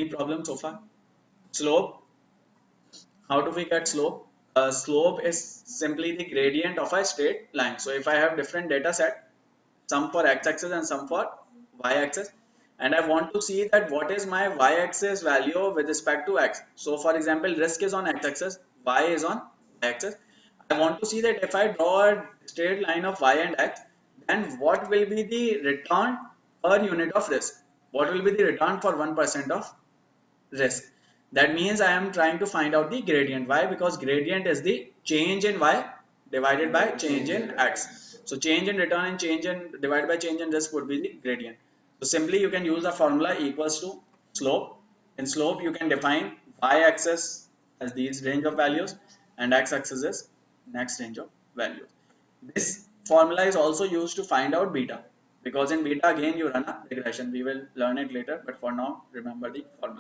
Any problem so far? Slope. How do we get slope? Slope is simply the gradient of a straight line. So if I have different data set, some for x-axis and some for y-axis, and I want to see that what is my y-axis value with respect to x. So for example, risk is on x-axis, y is on y-axis. I want to see that if I draw a straight line of y and x, then what will be the return per unit of risk? What will be the return for 1% of risk? That means I am trying to find out the gradient. Why? Because gradient is the change in y divided by change in x. So change in return and change in divided by change in risk would be the gradient. So simply you can use the formula equals to slope. In slope you can define y-axis as these range of values and x-axis is next range of values. This formula is also used to find out beta, because in beta again you run a regression. We will learn it later, but for now remember the formula.